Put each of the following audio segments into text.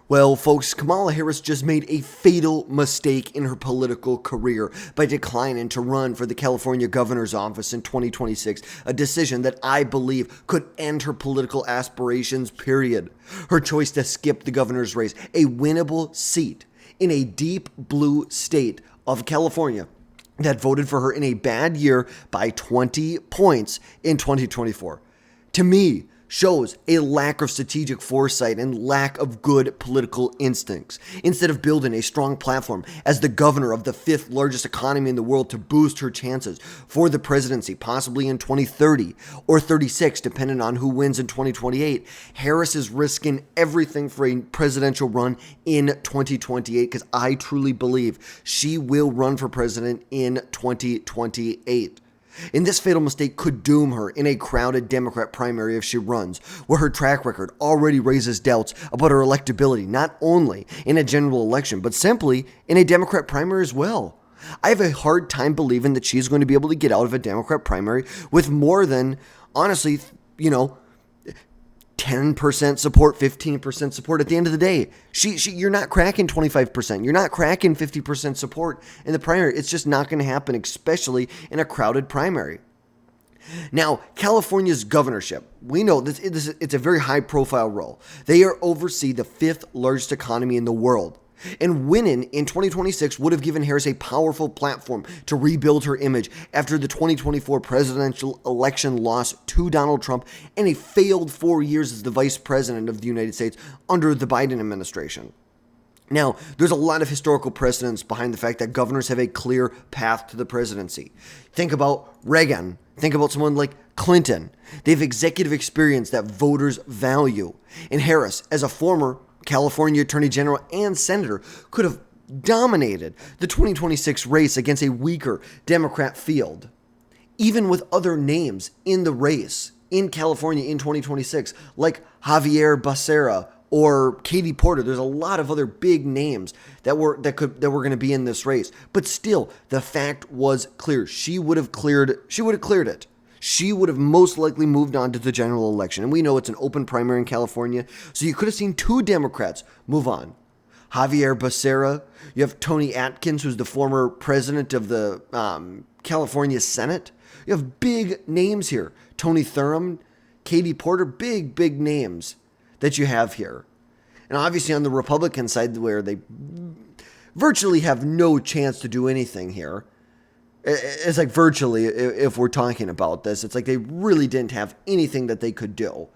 Well, folks, Kamala Harris just made a fatal mistake in her political career by declining to run for the California governor's office in 2026, a decision that I believe could end her political aspirations, period. Her choice to skip the governor's race, a winnable seat in a deep blue state of California that voted for her in a bad year by 20 points in 2024. To me, shows a lack of strategic foresight and lack of good political instincts. Instead of building a strong platform as the governor of the fifth largest economy in the world to boost her chances for the presidency, possibly in 2030 or 36, depending on who wins in 2028, Harris is risking everything for a presidential run in 2028 because I truly believe she will run for president in 2028. And this fatal mistake could doom her in a crowded Democrat primary if she runs, where her track record already raises doubts about her electability, not only in a general election, but simply in a Democrat primary as well. I have a hard time believing that she's going to be able to get out of a Democrat primary with more than, honestly, 10% support, 15% support at the end of the day. You're not cracking 25%. You're not cracking 50% support in the primary. It's just not going to happen, especially in a crowded primary. Now, California's governorship, we know it's a very high-profile role. They oversee the fifth largest economy in the world. And winning in 2026 would have given Harris a powerful platform to rebuild her image after the 2024 presidential election loss to Donald Trump and a failed 4 years as the vice president of the United States under the Biden administration. Now, there's a lot of historical precedents behind the fact that governors have a clear path to the presidency. Think about Reagan. Think about someone like Clinton. They have executive experience that voters value. And Harris, as a former California Attorney General and Senator, could have dominated the 2026 race against a weaker Democrat field. Even with other names in the race in California in 2026, like Javier Becerra or Katie Porter, there's a lot of other big names that were going to be in this race. But still, the fact was clear. She would have cleared it. She would have most likely moved on to the general election. And we know it's an open primary in California, so you could have seen two Democrats move on. Javier Becerra, you have Tony Atkins, who's the former president of the California Senate. You have big names here. Tony Thurmond, Katie Porter, big names that you have here. And obviously on the Republican side, where they virtually have no chance to do anything here, it's like virtually, if we're talking about this, it's like they really didn't have anything that they could do.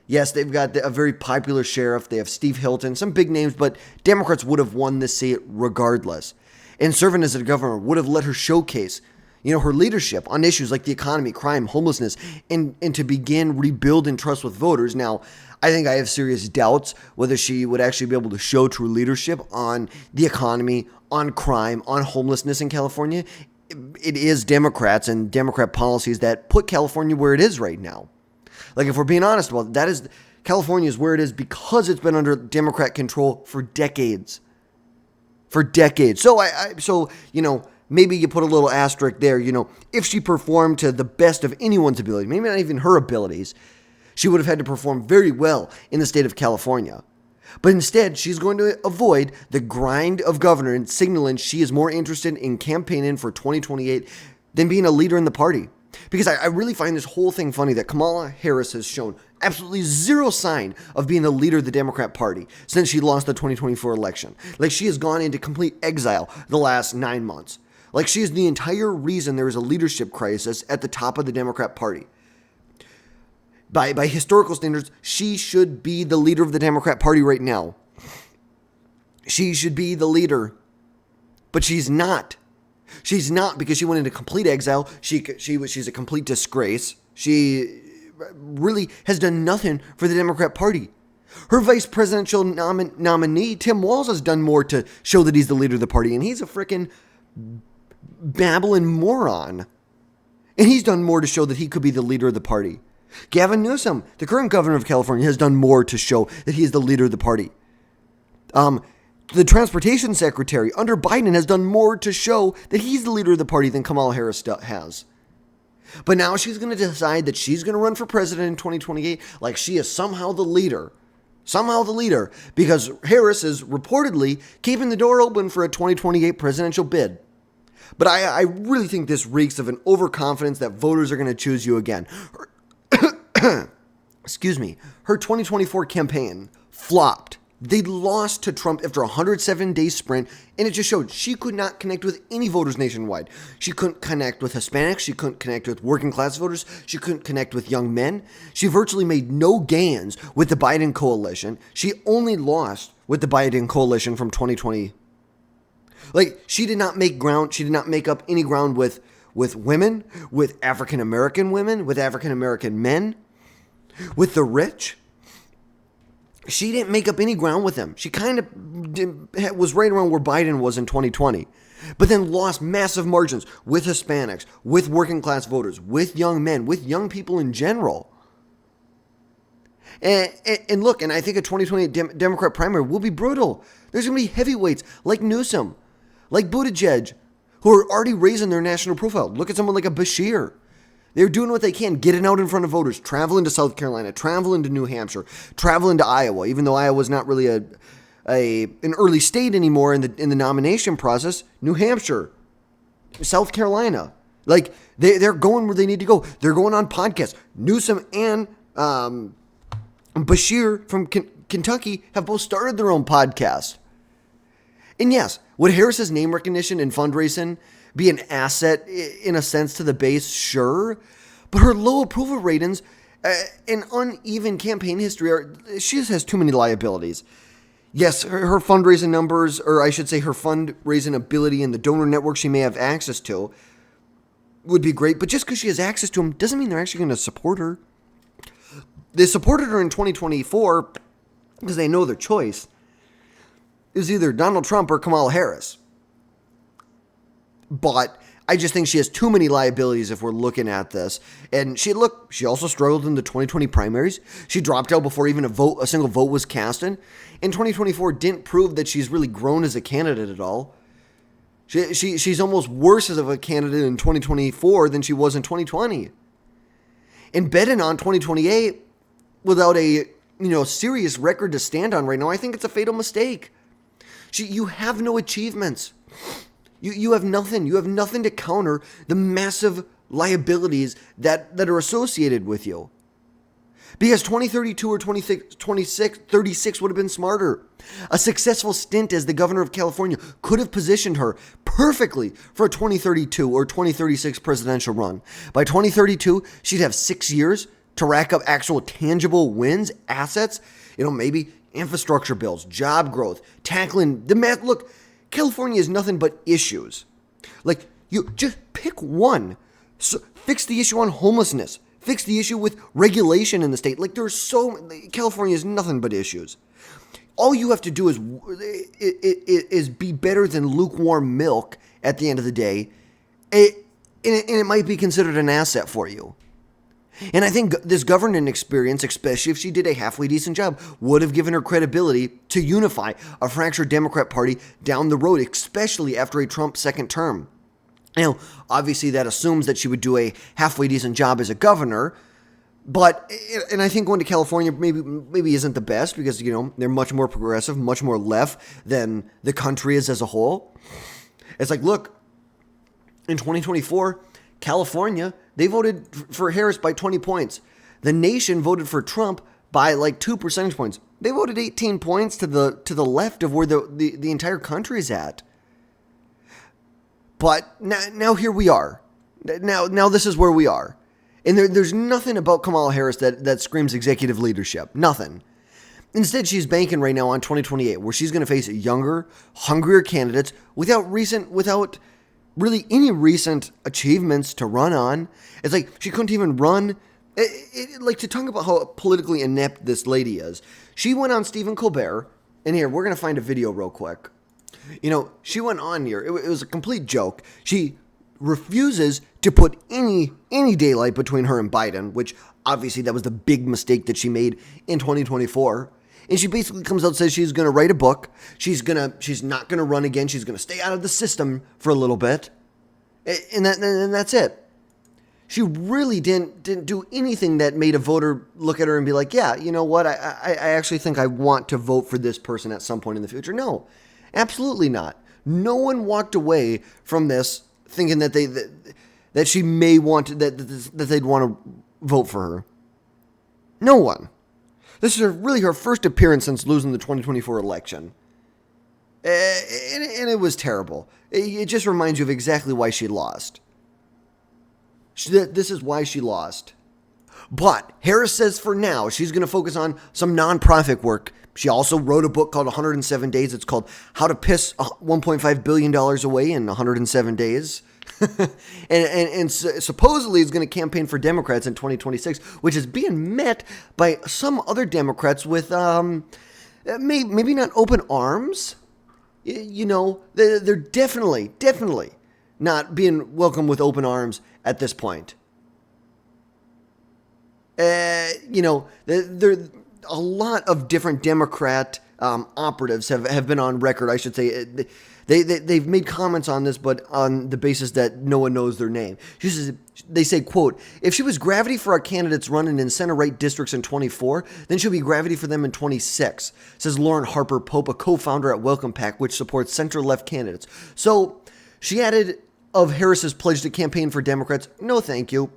Yes, they've got a very popular sheriff. They have Steve Hilton, some big names, but Democrats would have won this seat regardless. And serving as a governor would have let her showcase, her leadership on issues like the economy, crime, homelessness, and to begin rebuilding trust with voters. Now, I think I have serious doubts whether she would actually be able to show true leadership on the economy, on crime, on homelessness in California. It is Democrats and Democrat policies that put California where it is right now. Like, if we're being honest about it, that is, California is where it is because it's been under Democrat control for decades. So, maybe you put a little asterisk there, if she performed to the best of anyone's ability, maybe not even her abilities, she would have had to perform very well in the state of California. But instead, she's going to avoid the grind of governor and signaling she is more interested in campaigning for 2028 than being a leader in the party. Because I really find this whole thing funny that Kamala Harris has shown absolutely zero sign of being a leader of the Democrat Party since she lost the 2024 election. Like, she has gone into complete exile the last 9 months. Like, she is the entire reason there is a leadership crisis at the top of the Democrat Party. By historical standards, she should be the leader of the Democrat Party right now. She should be the leader, but she's not. She's not, because she went into complete exile. She's a complete disgrace. She really has done nothing for the Democrat Party. Her vice presidential nominee, Tim Walz, has done more to show that he's the leader of the party, and he's a freaking babbling moron. And he's done more to show that he could be the leader of the party. Gavin Newsom, the current governor of California, has done more to show that he is the leader of the party. The transportation secretary under Biden has done more to show that he's the leader of the party than Kamala Harris has. But now she's going to decide that she's going to run for president in 2028 like she is somehow the leader Somehow the leader, because Harris is reportedly keeping the door open for a 2028 presidential bid. But I really think this reeks of an overconfidence that voters are going to choose you again. Excuse me. Her 2024 campaign flopped. They lost to Trump after a 107-day sprint, and it just showed she could not connect with any voters nationwide. She couldn't connect with Hispanics. She couldn't connect with working class voters. She couldn't connect with young men. She virtually made no gains with the Biden coalition. She only lost with the Biden coalition from 2020. Like, she did not make ground. She did not make up any ground with women, with African-American women, with African-American men, with the rich. She didn't make up any ground with them. She kind of was right around where Biden was in 2020, but then lost massive margins with Hispanics, with working class voters, with young men, with young people in general. And look, and I think a 2020 Democrat primary will be brutal. There's going to be heavyweights like Newsom, like Buttigieg, who are already raising their national profile. Look at someone like a Bashir. They're doing what they can, getting out in front of voters, traveling to South Carolina, traveling to New Hampshire, traveling to Iowa, even though Iowa's not really an early state anymore in the nomination process. New Hampshire, South Carolina, like they're going where they need to go. They're going on podcasts. Newsom and Bashir from Kentucky have both started their own podcast. And yes, would Harris's name recognition and fundraising be an asset in a sense to the base? Sure. But her low approval ratings and uneven campaign history, she just has too many liabilities. Yes, her fundraising numbers, or I should say her fundraising ability and the donor network she may have access to would be great. But just because she has access to them doesn't mean they're actually going to support her. They supported her in 2024 because they know their choice is either Donald Trump or Kamala Harris. But I just think she has too many liabilities if we're looking at this. And she also struggled in the 2020 primaries. She dropped out before even a single vote was cast in. In 2024, didn't prove that she's really grown as a candidate at all. She's almost worse as of a candidate in 2024 than she was in 2020. And betting on 2028 without a serious record to stand on right now, I think it's a fatal mistake. You have no achievements. You have nothing. You have nothing to counter the massive liabilities that are associated with you. Because 2032 or 36 would have been smarter. A successful stint as the governor of California could have positioned her perfectly for a 2032 or 2036 presidential run. By 2032, she'd have 6 years to rack up actual tangible wins, assets, maybe infrastructure bills, job growth, tackling the math. Look, California is nothing but issues. Like, you just pick one. So, fix the issue on homelessness. Fix the issue with regulation in the state. Like, California is nothing but issues. All you have to do is be better than lukewarm milk at the end of the day, and it might be considered an asset for you. And I think this governing experience, especially if she did a halfway decent job, would have given her credibility to unify a fractured Democrat Party down the road, especially after a Trump second term. Now, obviously that assumes that she would do a halfway decent job as a governor, and I think going to California maybe isn't the best because, they're much more progressive, much more left than the country is as a whole. It's like, look, in 2024, California, they voted for Harris by 20 points. The nation voted for Trump by like 2 percentage points. They voted 18 points to the left of where the entire country is at. But now here we are. Now this is where we are. And there's nothing about Kamala Harris that screams executive leadership. Nothing. Instead, she's banking right now on 2028, where she's going to face younger, hungrier candidates without really any recent achievements to run on. It's like she couldn't even run. Like, to talk about how politically inept this lady is. She went on Stephen Colbert, and here, we're going to find a video real quick. She went on here. It was a complete joke. She refuses to put any daylight between her and Biden, which obviously that was the big mistake that she made in 2024. And she basically comes out and says she's going to write a book. She's not going to run again. She's going to stay out of the system for a little bit. And that's it. She really didn't do anything that made a voter look at her and be like, yeah, you know what? I actually think I want to vote for this person at some point in the future. No, absolutely not. No one walked away from this thinking that that she may want to, that they'd want to vote for her. No one. This is really her first appearance since losing the 2024 election. And it was terrible. It just reminds you of exactly why she lost. This is why she lost. But Harris says for now, she's going to focus on some nonprofit work. She also wrote a book called 107 Days. It's called How to Piss $1.5 billion Away in 107 Days. and supposedly is going to campaign for Democrats in 2026, which is being met by some other Democrats with maybe not open arms. You know, they're definitely not being welcomed with open arms at this point. You know, there a lot of different Democrat operatives have been on record, I should say. They've made comments on this, but on the basis that no one knows their name. They say, quote, if she was gravity for our candidates running in center-right districts in 24, then she'll be gravity for them in 26, says Lauren Harper Pope, a co-founder at Welcome Pack, which supports center-left candidates. So she added of Harris's pledge to campaign for Democrats, no thank you.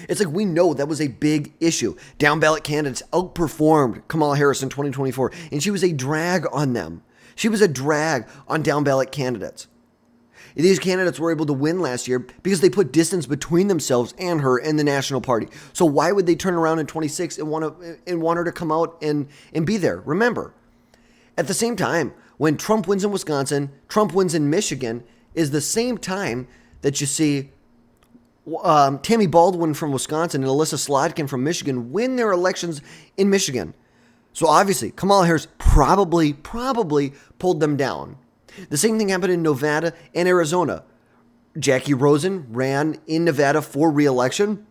It's like we know that was a big issue. Down ballot candidates outperformed Kamala Harris in 2024, and she was a drag on them. She was a drag on down ballot candidates. These candidates were able to win last year because they put distance between themselves and her and the National Party. So why would they turn around in 26 and want her to come out and be there? Remember, at the same time, when Trump wins in Wisconsin, Trump wins in Michigan, is the same time that you see Tammy Baldwin from Wisconsin and Alyssa Slotkin from Michigan win their elections in Michigan. So obviously, Kamala Harris probably pulled them down. The same thing happened in Nevada and Arizona. Jackie Rosen ran in Nevada for re-election,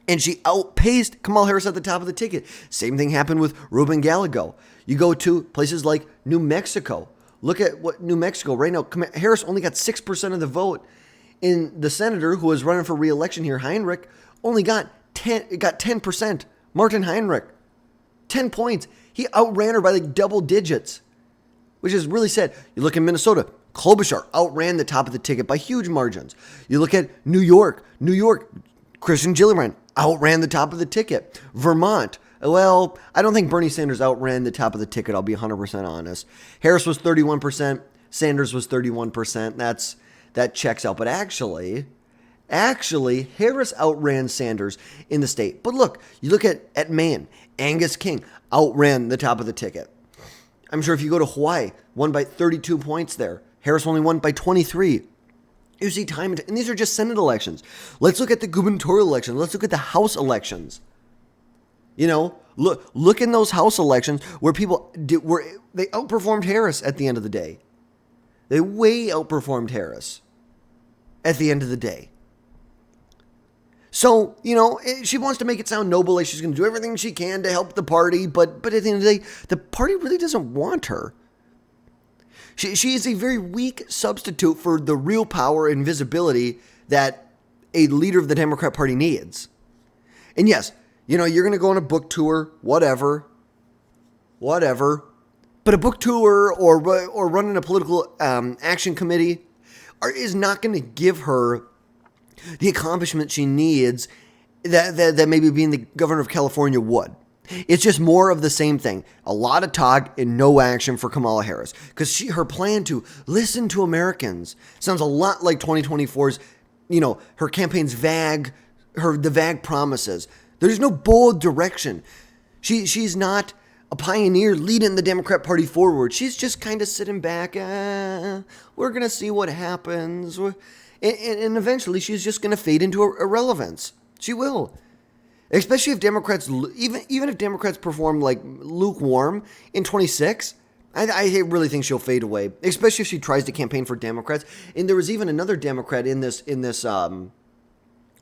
and she outpaced Kamala Harris at the top of the ticket. Same thing happened with Ruben Gallego. You go to places like New Mexico. Look at what New Mexico right now. Harris only got 6% of the vote. And the senator who was running for re-election here, Heinrich, only got 10%. Martin Heinrich, 10 points. He outran her by like double digits, which is really sad. You look in Minnesota, Klobuchar outran the top of the ticket by huge margins. You look at New York, Christian Gillibrand outran the top of the ticket. Vermont, well, I don't think Bernie Sanders outran the top of the ticket, I'll be 100% honest. Harris was 31%, Sanders was 31%. That checks out. But actually, Harris outran Sanders in the state. But look, you look at Maine, Angus King outran the top of the ticket. I'm sure if you go to Hawaii, won by 32 points there. Harris only won by 23. You see time, and these are just Senate elections. Let's look at the gubernatorial election. Let's look at the House elections. You know, look in those House elections where they outperformed Harris at the end of the day. They way outperformed Harris at the end of the day. So, you know, she wants to make it sound noble, like she's going to do everything she can to help the party, but at the end of the day, the party really doesn't want her. She is a very weak substitute for the real power and visibility that a leader of the Democrat Party needs. And yes, you know, you're going to go on a book tour, whatever. But a book tour or running a political action committee is not going to give her the accomplishment she needs that maybe being the governor of California would. It's just more of the same thing. A lot of talk and no action for Kamala Harris. Because her plan to listen to Americans sounds a lot like 2024's, you know, her campaign's vague promises. There's no bold direction. She's not a pioneer leading the Democrat Party forward. She's just kind of sitting back. We're going to see what happens. And eventually she's just going to fade into irrelevance. She will. Especially if Democrats, even if Democrats perform like lukewarm in 26, I really think she'll fade away. Especially if she tries to campaign for Democrats. And there was even another Democrat in this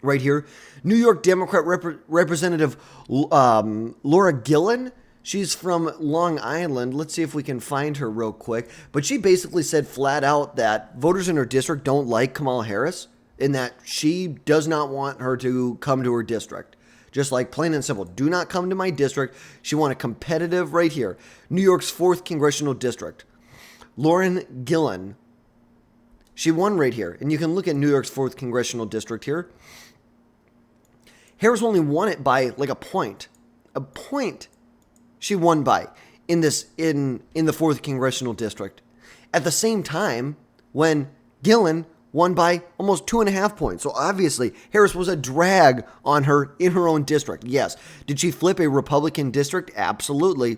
right here, New York Democrat Representative Laura Gillen. She's from Long Island. Let's see if we can find her real quick. But she basically said flat out that voters in her district don't like Kamala Harris. in that she does not want her to come to her district. Just like plain and simple, do not come to my district. She won a competitive right here. New York's 4th Congressional District. Lauren Gillen, she won right here. And you can look at New York's 4th Congressional District here. Harris only won it by like a point. A point she won by in the 4th Congressional District. At the same time, when Gillen won by almost 2.5 points. So obviously, Harris was a drag on her in her own district. Yes. Did she flip a Republican district? Absolutely.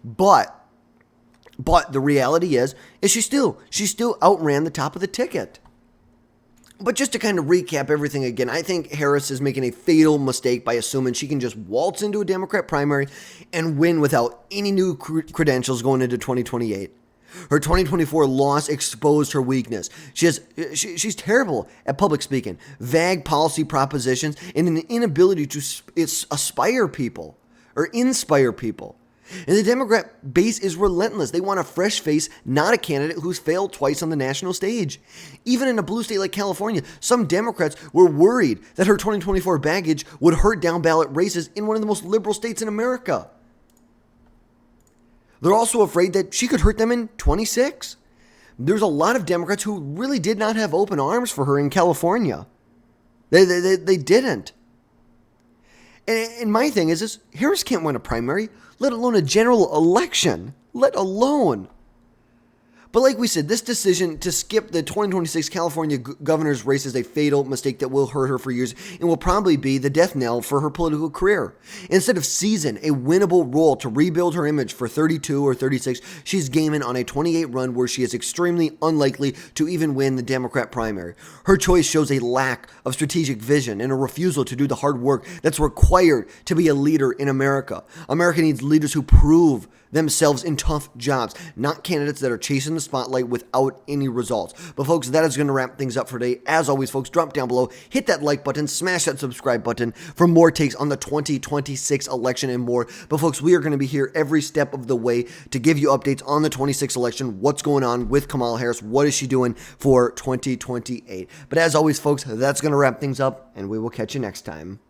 But the reality is she still outran the top of the ticket. But just to kind of recap everything again, I think Harris is making a fatal mistake by assuming she can just waltz into a Democrat primary and win without any new credentials going into 2028. Her 2024 loss exposed her weakness. She's terrible at public speaking, vague policy propositions, and an inability to inspire people. And the Democrat base is relentless. They want a fresh face, not a candidate who's failed twice on the national stage. Even in a blue state like California, some Democrats were worried that her 2024 baggage would hurt down ballot races in one of the most liberal states in America. They're also afraid that she could hurt them in 26. There's a lot of Democrats who really did not have open arms for her in California. They didn't. And my thing is this, Harris can't win a primary, let alone a general election, let alone. But like we said, this decision to skip the 2026 California governor's race is a fatal mistake that will hurt her for years and will probably be the death knell for her political career. Instead of seizing a winnable role to rebuild her image for 32 or 36, she's gaming on a 28 run where she is extremely unlikely to even win the Democrat primary. Her choice shows a lack of strategic vision and a refusal to do the hard work that's required to be a leader in America. America needs leaders who prove themselves in tough jobs, not candidates that are chasing the spotlight without any results. But folks, that is going to wrap things up for today. As always, folks, drop down below, hit that like button, smash that subscribe button for more takes on the 2026 election and more. But folks, we are going to be here every step of the way to give you updates on the 26 election, what's going on with Kamala Harris, what is she doing for 2028. But as always, folks, that's going to wrap things up, and we will catch you next time.